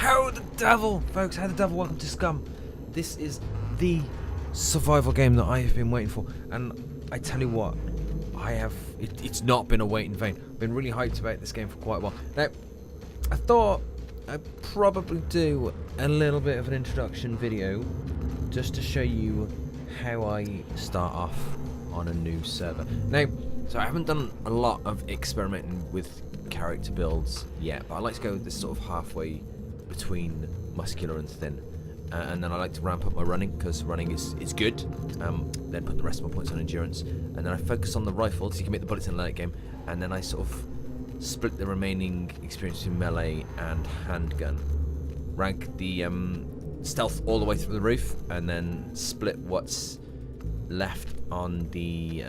How the devil, folks, how the devil, welcome to Scum. This is the survival game that I have been waiting for, and I tell you what, it's not been a wait in vain. I've been really hyped about this game for quite a while. Now, I thought I'd probably do a little bit of an introduction video just to show you how I start off on a new server. Now, so I haven't done a lot of experimenting with character builds yet, but I like to go this sort of halfway between muscular and thin, and then I like to ramp up my running because running is good, then put the rest of my points on endurance, and then I focus on the rifle so you can make the bullets in the late game, and then I sort of split the remaining experience between melee and handgun, rank the stealth all the way through the roof, and then split what's left on the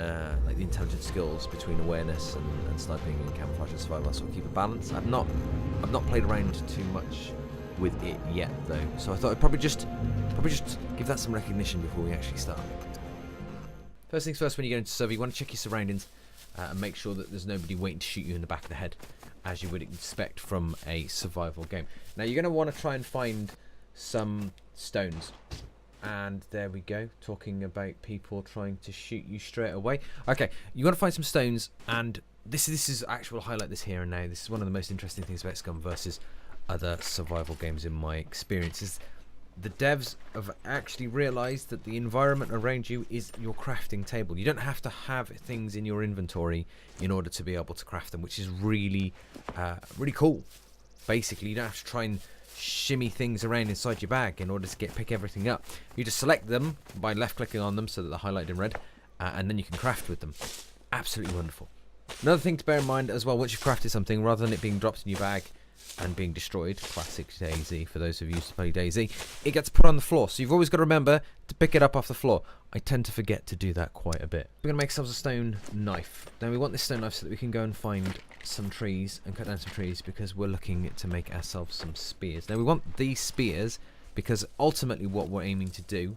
like the intelligence skills between awareness and sniping and camouflage and survival. So keep a balance. I've not played around too much with it yet though, so I thought I'd probably just give that some recognition before we actually start. First things first, when you go into server, you want to check your surroundings and make sure that there's nobody waiting to shoot you in the back of the head, as you would expect from a survival game. Now you're going to want to try and find some stones. And there we go, talking about people trying to shoot you straight away. Okay, you want to find some stones, and this is actual highlight this here and now. This is one of the most interesting things about Scum versus other survival games in my experience. Is the devs have actually realised that the environment around you is your crafting table. You don't have to have things in your inventory in order to be able to craft them, which is really cool. Basically, you don't have to try and shimmy things around inside your bag in order to pick everything up. You just select them by left clicking on them so that they're highlighted in red, and then you can craft with them. Absolutely wonderful. Another thing to bear in mind as well, once you've crafted something, rather than it being dropped in your bag and being destroyed, classic DayZ for those of you who used to play DayZ, it gets put on the floor, so you've always got to remember to pick it up off the floor. I tend to forget to do that quite a bit. We're going to make ourselves a stone knife. Now we want this stone knife so that we can go and find some trees and cut down some trees, because we're looking to make ourselves some spears. Now we want these spears because ultimately what we're aiming to do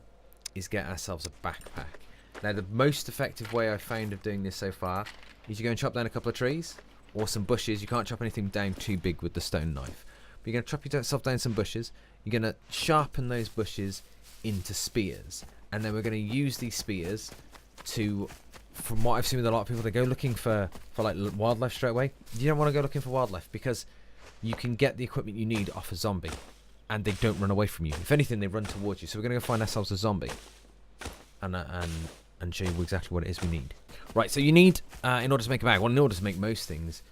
is get ourselves a backpack. Now the most effective way I've found of doing this so far is you go and chop down a couple of trees or some bushes. You can't chop anything down too big with the stone knife, but you're going to chop yourself down some bushes. You're going to sharpen those bushes into spears, and then we're going to use these spears to, from what I've seen with a lot of people, they go looking for like wildlife straight away. You don't want to go looking for wildlife because you can get the equipment you need off a zombie and they don't run away from you. If anything, they run towards you. So we're going to go find ourselves a zombie and show you exactly what it is we need. Right, so you need, in order to make a bag, well, in order to make most things,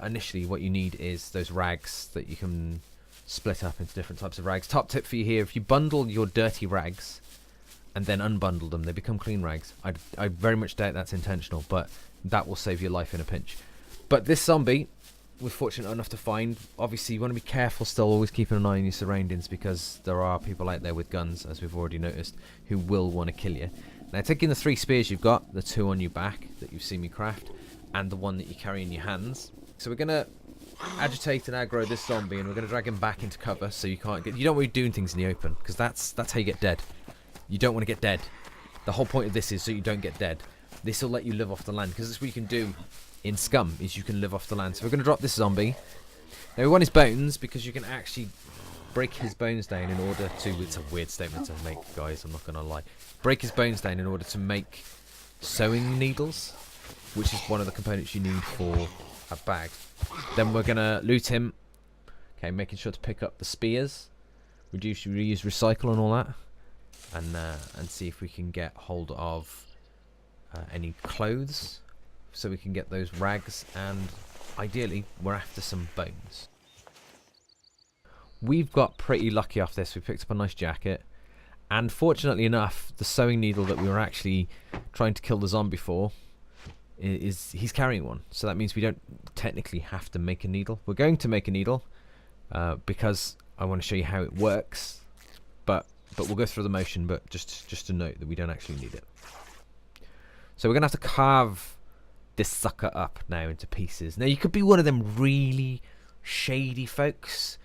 initially what you need is those rags that you can split up into different types of rags. Top tip for you here, if you bundle your dirty rags and then unbundle them, they become clean rags. I very much doubt that's intentional, but that will save your life in a pinch. But this zombie, we're fortunate enough to find. Obviously, you want to be careful still, always keeping an eye on your surroundings, because there are people out there with guns, as we've already noticed, who will want to kill you. Now, taking the 3 spears you've got, the 2 on your back that you've seen me craft, and the 1 that you carry in your hands. So we're going to agitate and aggro this zombie, and we're going to drag him back into cover so you can't get... You don't want to be doing things in the open, because that's how you get dead. You don't want to get dead. The whole point of this is so you don't get dead. This will let you live off the land, because that's what you can do in Scum, is you can live off the land. So we're going to drop this zombie. Now we want his bones, because you can actually break his bones down in order to... It's a weird statement to make, guys, I'm not going to lie. Break his bones down in order to make sewing needles, which is one of the components you need for a bag. Then we're going to loot him. Okay, making sure to pick up the spears. Reduce, reuse, recycle and all that. And see if we can get hold of any clothes, so we can get those rags, and ideally we're after some bones. We've got pretty lucky off this. We picked up a nice jacket, and fortunately enough, the sewing needle that we were actually trying to kill the zombie for he's carrying one, so that means we don't technically have to make a needle. We're going to make a needle because I want to show you how it works, but we'll go through the motion. But just to note that we don't actually need it. So we're gonna have to carve this sucker up now into pieces. Now you could be one of them really shady folks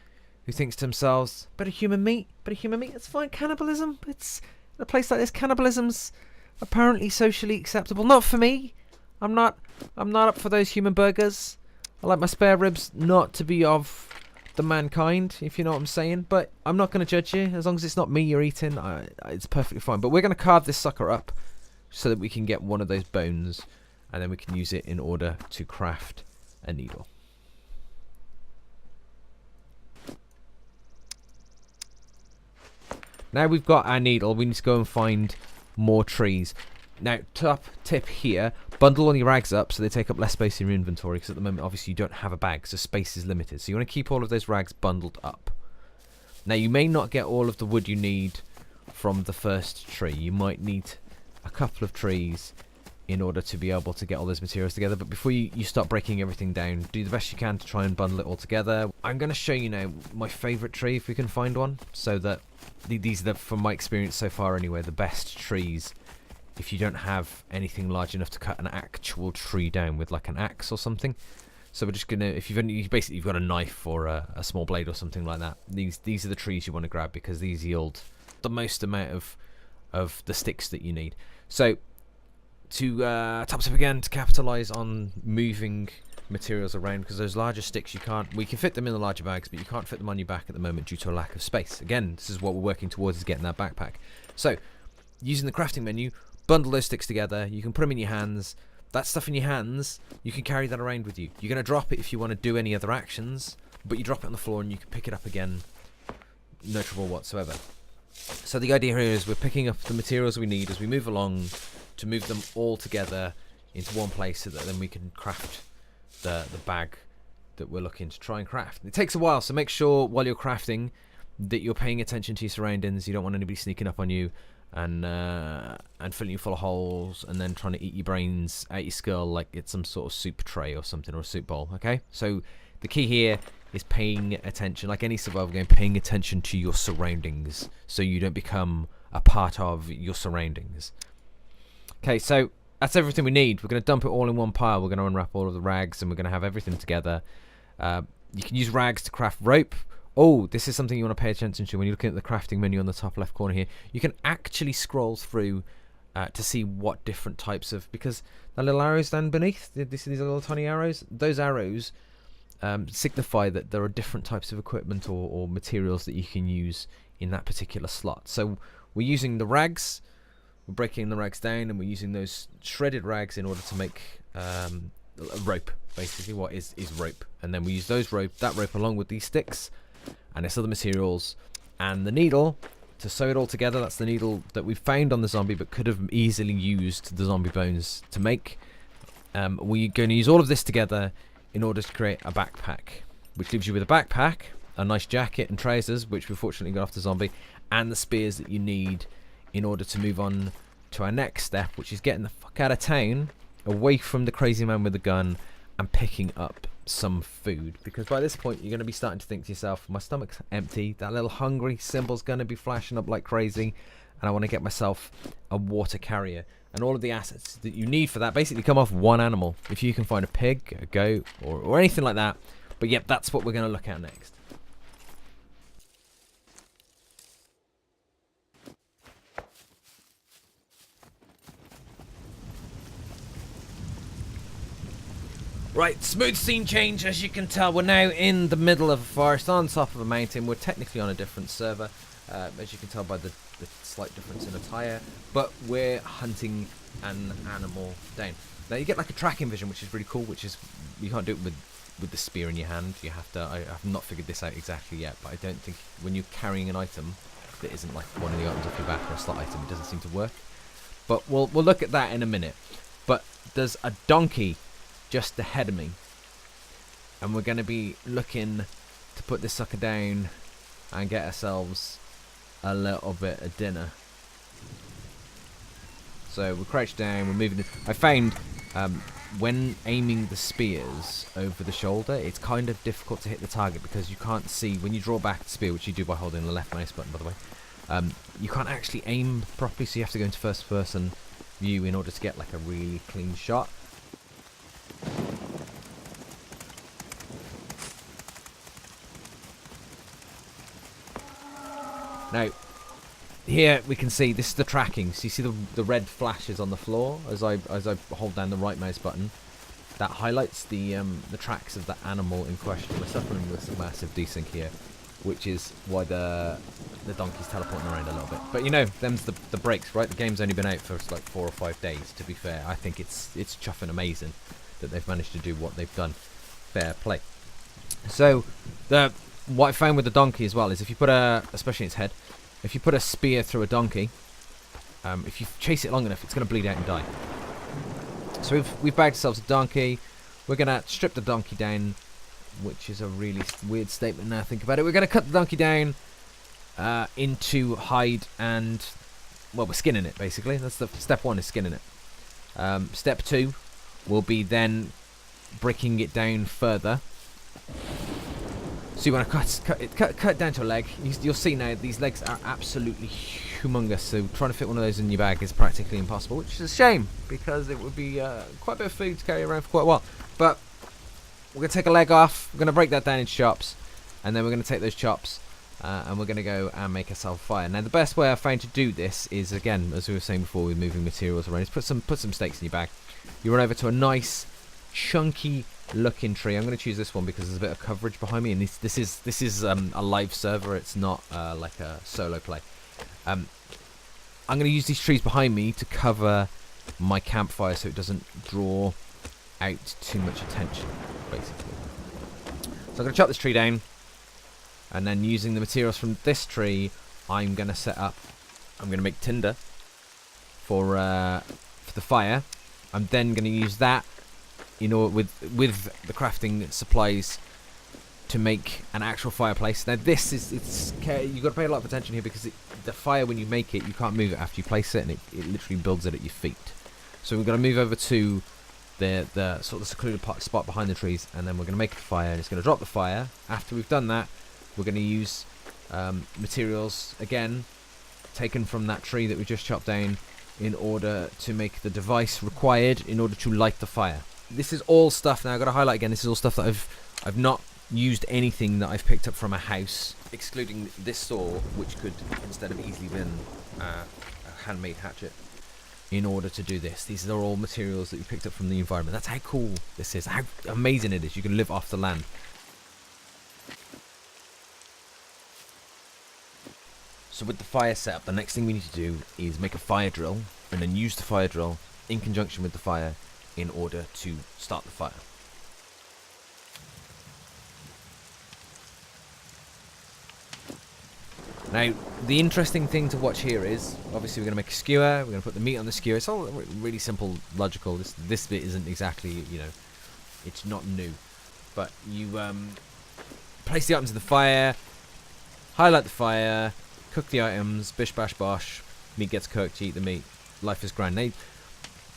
who thinks to themselves, bit of human meat, it's fine. Cannibalism, it's in a place like this, cannibalism's apparently socially acceptable. Not for me. I'm not up for those human burgers. I like my spare ribs not to be of the mankind, if you know what I'm saying. But I'm not going to judge you. As long as it's not me you're eating, it's perfectly fine. But we're going to carve this sucker up so that we can get one of those bones, and then we can use it in order to craft a needle. Now we've got our needle, we need to go and find more trees. Now, top tip here, bundle all your rags up so they take up less space in your inventory, because at the moment, obviously, you don't have a bag, so space is limited. So you want to keep all of those rags bundled up. Now, you may not get all of the wood you need from the first tree. You might need a couple of trees in order to be able to get all those materials together. But before you start breaking everything down, do the best you can to try and bundle it all together. I'm going to show you now my favourite tree, if we can find one, so that these are, from my experience so far anyway, the best trees if you don't have anything large enough to cut an actual tree down with, like an axe or something. So we're just gonna, if you've got a knife or a small blade or something like that, these are the trees you want to grab, because these yield the most amount of the sticks that you need. So to top up again, to capitalize on moving materials around, because those larger sticks we can fit them in the larger bags, but you can't fit them on your back at the moment due to a lack of space. Again, this is what we're working towards, is getting that backpack. So using the crafting menu, bundle those sticks together. You can put them in your hands. That stuff in your hands, you can carry that around with you. You're going to drop it if you want to do any other actions, but you drop it on the floor and you can pick it up again, no trouble whatsoever. So the idea here is we're picking up the materials we need as we move along to move them all together into one place, so that then we can craft the bag that we're looking to try and craft. It takes a while, so make sure while you're crafting that you're paying attention to your surroundings. You don't want anybody sneaking up on you and filling you full of holes and then trying to eat your brains out your skull like it's some sort of soup tray or something, or a soup bowl. Okay, so the key here is paying attention, like any survival game, paying attention to your surroundings so you don't become a part of your surroundings. Okay, so that's everything we need. We're going to dump it all in one pile. We're going to unwrap all of the rags and we're going to have everything together. You can use rags to craft rope. Oh, this is something you want to pay attention to when you're looking at the crafting menu on the top left corner here. You can actually scroll through to see what different types of, because the little arrows down beneath, these little tiny arrows, those arrows signify that there are different types of equipment or materials that you can use in that particular slot. So we're using the rags, we're breaking the rags down, and we're using those shredded rags in order to make rope. Basically, what is rope, and then we use that rope along with these sticks and its other materials and the needle to sew it all together. That's the needle that we found on the zombie but could have easily used the zombie bones to make. We're going to use all of this together in order to create a backpack, which leaves you with a backpack, a nice jacket and trousers, which we fortunately got off the zombie, and the spears that you need in order to move on to our next step, which is getting the fuck out of town, away from the crazy man with the gun, and picking up some food. Because by this point you're going to be starting to think to yourself, my stomach's empty, that little hungry symbol's going to be flashing up like crazy, and I want to get myself a water carrier. And all of the assets that you need for that basically come off one animal. If you can find a pig, a goat, or anything like that. But yep, that's what we're going to look at next. Right, smooth scene change. As you can tell, we're now in the middle of a forest on top of a mountain. We're technically on a different server, as you can tell by the slight difference in attire, but we're hunting an animal down. Now you get like a tracking vision, which is really cool, which is, you can't do it with the spear in your hand. You have to, I have not figured this out exactly yet, but I don't think when you're carrying an item that isn't like one of the items off your back or a slot item, it doesn't seem to work. But we'll look at that in a minute. But there's a donkey just ahead of me, and we're going to be looking to put this sucker down and get ourselves a little bit of dinner. So we're crouched down, we're moving. I found when aiming the spears over the shoulder, it's kind of difficult to hit the target because you can't see when you draw back the spear, which you do by holding the left mouse button, by the way. You can't actually aim properly, so you have to go into first person view in order to get like a really clean shot. Now, here we can see, this is the tracking. So you see the red flashes on the floor as I hold down the right mouse button. that highlights the tracks of the animal in question. We're suffering with some massive desync here, which is why the donkey's teleporting around a little bit. But you know, them's the breaks, right? The game's only been out for like 4 or 5 days. To be fair, I think it's chuffing amazing that they've managed to do what they've done. Fair play. So what I found with the donkey as well is if you put especially its head, if you put a spear through a donkey, if you chase it long enough, it's going to bleed out and die. So we've bagged ourselves a donkey. We're going to strip the donkey down, which is a really weird statement now I think about it. We're going to cut the donkey down into hide and, well, we're skinning it basically. That's the step 1 is skinning it. Step 2 will be then breaking it down further. So you want to cut it down to a leg. You'll see now these legs are absolutely humongous. So trying to fit one of those in your bag is practically impossible, which is a shame because it would be quite a bit of food to carry around for quite a while. But we're going to take a leg off. We're going to break that down into chops, and then we're going to take those chops and we're going to go and make ourselves a fire. Now the best way I found to do this is, again, as we were saying before, with moving materials around, is put some stakes in your bag. You run over to a nice chunky looking tree. I'm going to choose this one because there's a bit of coverage behind me, and this is a live server. It's not like a solo play. I'm going to use these trees behind me to cover my campfire so it doesn't draw out too much attention, basically. So I'm going to chop this tree down, and then using the materials from this tree, I'm going to make tinder for the fire. I'm then going to use that, you know, with the crafting supplies to make an actual fireplace. Now this is you've got to pay a lot of attention here because the fire, when you make it, you can't move it after you place it, and it literally builds it at your feet. So we're going to move over to the sort of secluded spot behind the trees, and then we're going to make a fire, and it's going to drop the fire. After we've done that, we're going to use materials again taken from that tree that we just chopped down in order to make the device required in order to light the fire. This is all stuff, now I've got to highlight again, this is all stuff that I've not used anything that I've picked up from a house, excluding this saw, which could instead have easily been a handmade hatchet in order to do this. These are all materials that you picked up from the environment. That's how cool this is, how amazing it is. You can live off the land. So with the fire setup, the next thing we need to do is make a fire drill, and then use the fire drill in conjunction with the fire in order to start the fire. Now, the interesting thing to watch here is, obviously we're going to make a skewer, we're going to put the meat on the skewer. It's all really simple, logical. This bit isn't exactly, you know, it's not new. But you place the items in the fire, highlight the fire, cook the items, bish bash bosh, meat gets cooked, you eat the meat, life is grand. Now,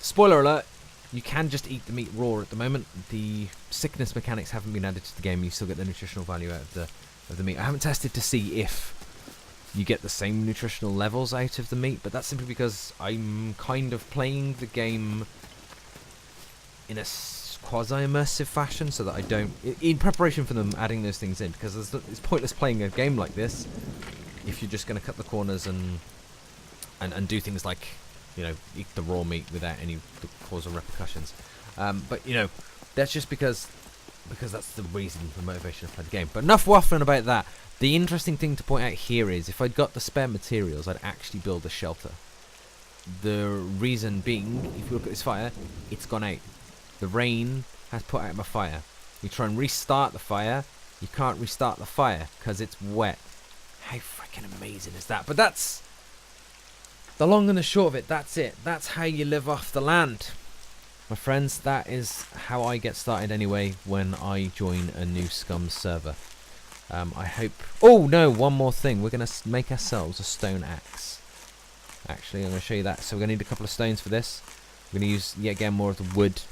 spoiler alert, you can just eat the meat raw at the moment. The sickness mechanics haven't been added to the game, you still get the nutritional value out of the meat. I haven't tested to see if you get the same nutritional levels out of the meat, but that's simply because I'm kind of playing the game in a quasi-immersive fashion, so that I don't, in preparation for them adding those things in, because it's pointless playing a game like this if you're just going to cut the corners and do things like, you know, eat the raw meat without any causal repercussions. But you know, that's just because that's the reason, the motivation to play the game. But enough waffling about that. The interesting thing to point out here is, if I'd got the spare materials, I'd actually build a shelter. The reason being, if you look at this fire, it's gone out. The rain has put out my fire. You try and restart the fire, you can't restart the fire because it's wet. How freaking amazing is that? But that's the long and the short of it. That's it. That's how you live off the land, my friends. That is how I get started anyway when I join a new Scum server. I hope... Oh no, one more thing. We're going to make ourselves a stone axe. Actually, I'm going to show you that. So we're going to need a couple of stones for this. We're going to use, yet again, more of the wood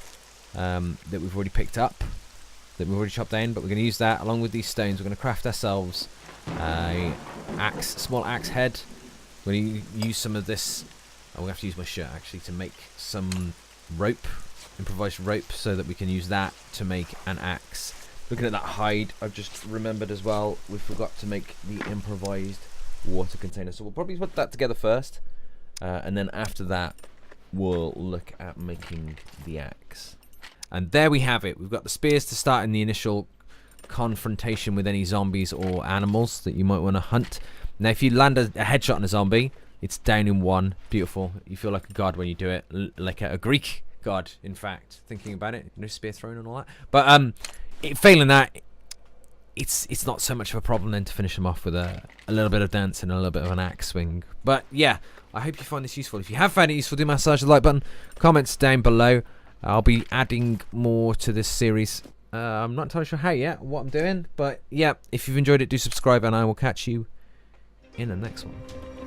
that we've already picked up, that we've already chopped down, but we're going to use that along with these stones. We're going to craft ourselves a small axe head. We're going to use some of this... I'm going to have to use my shirt, actually, to make some rope, improvised rope, so that we can use that to make an axe. Looking at that hide, I've just remembered as well, we forgot to make the improvised water container. So we'll probably put that together first, and then after that, we'll look at making the axe. And there we have it. We've got the spears to start in the initial confrontation with any zombies or animals that you might want to hunt. Now, if you land a headshot on a zombie, it's down in 1. Beautiful. You feel like a god when you do it, like a Greek god, in fact. Thinking about it, no spear throwing and all that. But failing that, it's not so much of a problem then to finish them off with a little bit of dance and a little bit of an axe swing. But yeah, I hope you find this useful. If you have found it useful, do massage the like button. Comments down below. I'll be adding more to this series. I'm not entirely sure how yet, what I'm doing, but yeah, if you've enjoyed it, do subscribe, and I will catch you in the next one.